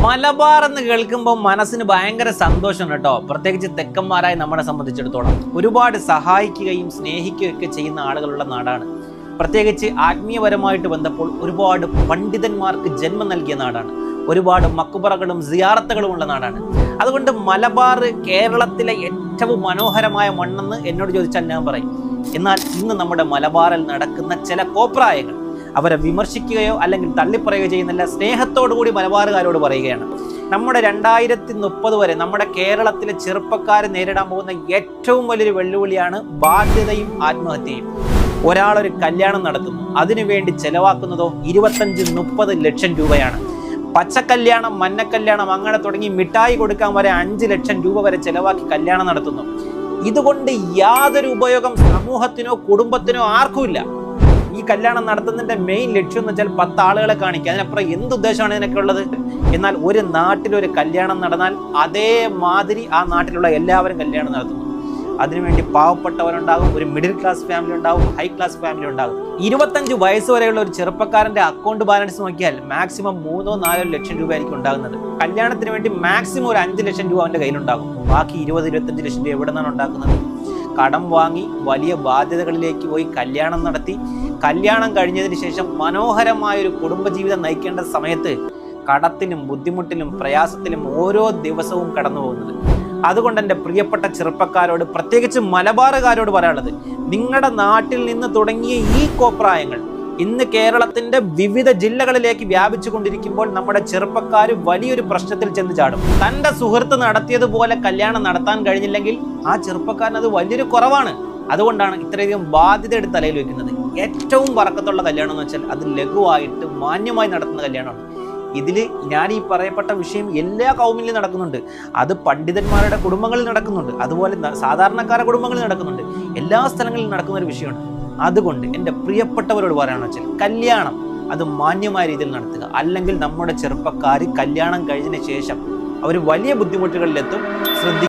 മലബാർ എന്ന് കേൾക്കുമ്പോൾ മനസ്സിന് ഭയങ്കര സന്തോഷം കേട്ടോ. പ്രത്യേകിച്ച് തെക്കന്മാരായി നമ്മളെ സംബന്ധിച്ചിടത്തോളം ഒരുപാട് സഹായിക്കുകയും സ്നേഹിക്കുകയും ഒക്കെ ചെയ്യുന്ന ആളുകളുള്ള നാടാണ്. പ്രത്യേകിച്ച് ആത്മീയപരമായിട്ട് ബന്ധപ്പോൾ ഒരുപാട് പണ്ഡിതന്മാർക്ക് ജന്മം നൽകിയ നാടാണ്. ഒരുപാട് മക്ബറകളും സിയാറത്തുകളും ഉള്ള നാടാണ്. അതുകൊണ്ട് മലബാർ കേരളത്തിലെ ഏറ്റവും മനോഹരമായ മണ്ണെന്ന് എന്നോട് ചോദിച്ചാൽ ഞാൻ പറയും. എന്നാൽ ഇന്ന് നമ്മുടെ മലബാറിൽ നടക്കുന്ന ചില കോപ്രായങ്ങൾ അവരെ വിമർശിക്കുകയോ അല്ലെങ്കിൽ തള്ളിപ്പറയുകയോ ചെയ്യുന്നില്ല, സ്നേഹത്തോടുകൂടി മലബാറുകാരോട് പറയുകയാണ്. നമ്മുടെ 2030 വരെ നമ്മുടെ കേരളത്തിലെ ചെറുപ്പക്കാർ നേരിടാൻ പോകുന്ന ഏറ്റവും വലിയൊരു വെല്ലുവിളിയാണ് ബാധ്യതയും ആത്മഹത്യയും. ഒരാളൊരു കല്യാണം നടത്തുന്നു, അതിനുവേണ്ടി ചെലവാക്കുന്നതോ 25-30 ലക്ഷം രൂപയാണ്. പച്ചക്കല്യാണം, മഞ്ഞക്കല്യാണം, അങ്ങനെ തുടങ്ങി മിഠായി കൊടുക്കാൻ വരെ 5 ലക്ഷം രൂപ വരെ ചെലവാക്കി കല്യാണം നടത്തുന്നു. ഇതുകൊണ്ട് യാതൊരു ഉപയോഗം സമൂഹത്തിനോ കുടുംബത്തിനോ ആർക്കുമില്ല. ഈ കല്യാണം നടത്തുന്നതിന്റെ മെയിൻ ലക്ഷ്യം എന്ന് വെച്ചാൽ 10 ആളുകളെ കാണിക്കുക, അതിനപ്പുറം എന്തുദ്ദേശമാണ് ഇതിനൊക്കെ ഉള്ളത്? എന്നാൽ ഒരു നാട്ടിലൊരു കല്യാണം നടന്നാൽ അതേമാതിരി ആ നാട്ടിലുള്ള എല്ലാവരും കല്യാണം നടത്തുന്നു. അതിനുവേണ്ടി പാവപ്പെട്ടവരുണ്ടാകും, ഒരു മിഡിൽ ക്ലാസ് ഫാമിലി ഉണ്ടാകും, ഹൈ ക്ലാസ് ഫാമിലി ഉണ്ടാകും. 25 വയസ്സ് വരെയുള്ള ഒരു ചെറുപ്പക്കാരന്റെ അക്കൗണ്ട് ബാലൻസ് നോക്കിയാൽ മാക്സിമം 3-4 ലക്ഷം രൂപ ആയിരിക്കും ഉണ്ടാകുന്നത്. കല്യാണത്തിന് വേണ്ടി മാക്സിമം ഒരു 5 ലക്ഷം രൂപ അവന്റെ കയ്യിലുണ്ടാകും. ബാക്കി 20-25 ലക്ഷം രൂപ എവിടെ നിന്നാണ് ഉണ്ടാക്കുന്നത്? കടം വാങ്ങി വലിയ ബാധ്യതകളിലേക്ക് പോയി കല്യാണം നടത്തി, കല്യാണം കഴിഞ്ഞതിന് ശേഷം മനോഹരമായൊരു കുടുംബജീവിതം നയിക്കേണ്ട സമയത്ത് കടത്തിലും ബുദ്ധിമുട്ടിലും പ്രയാസത്തിലും ഓരോ ദിവസവും കടന്നു പോകുന്നത്. അതുകൊണ്ട് എൻ്റെ പ്രിയപ്പെട്ട ചെറുപ്പക്കാരോട്, പ്രത്യേകിച്ച് മലബാറുകാരോട് പറയാനുള്ളത്, നിങ്ങളുടെ നാട്ടിൽ നിന്ന് തുടങ്ങിയ ഈ കോപ്രായങ്ങൾ ഇന്ന് കേരളത്തിന്റെ വിവിധ ജില്ലകളിലേക്ക് വ്യാപിച്ചു കൊണ്ടിരിക്കുമ്പോൾ നമ്മുടെ ചെറുപ്പക്കാർ വലിയൊരു പ്രശ്നത്തിൽ ചെന്ന് ചാടും. തൻ്റെ സുഹൃത്ത് നടത്തിയതുപോലെ കല്യാണം നടത്താൻ കഴിഞ്ഞില്ലെങ്കിൽ ആ ചെറുപ്പക്കാരന് അത് വലിയൊരു കുറവാണ്. അതുകൊണ്ടാണ് ഇത്രയധികം ബാധ്യത എടുത്ത് തലയിൽ വെക്കുന്നത്. ഏറ്റവും വറക്കത്തുള്ള കല്യാണം എന്ന് വെച്ചാൽ അത് ലഘുവായിട്ട് മാന്യമായി നടത്തുന്ന കല്യാണമാണ്. ഇതിൽ ഞാൻ ഈ പറയപ്പെട്ട വിഷയം എല്ലാ കൗമിലും നടക്കുന്നുണ്ട്. അത് പണ്ഡിതന്മാരുടെ കുടുംബങ്ങളിൽ നടക്കുന്നുണ്ട്, അതുപോലെ സാധാരണക്കാരുടെ കുടുംബങ്ങളിൽ നടക്കുന്നുണ്ട്. എല്ലാ സ്ഥലങ്ങളിലും നടക്കുന്ന ഒരു വിഷയമാണ്. അതുകൊണ്ട് എൻ്റെ പ്രിയപ്പെട്ടവരോട് പറയാണെന്ന് വെച്ചാൽ കല്യാണം അത് മാന്യമായ രീതിയിൽ നടത്തുക. അല്ലെങ്കിൽ നമ്മുടെ ചെറുപ്പക്കാർ കല്യാണം കഴിഞ്ഞതിന് ശേഷം അവർ വലിയ ബുദ്ധിമുട്ടുകളിലെത്തും. ശ്രദ്ധിക്കുക.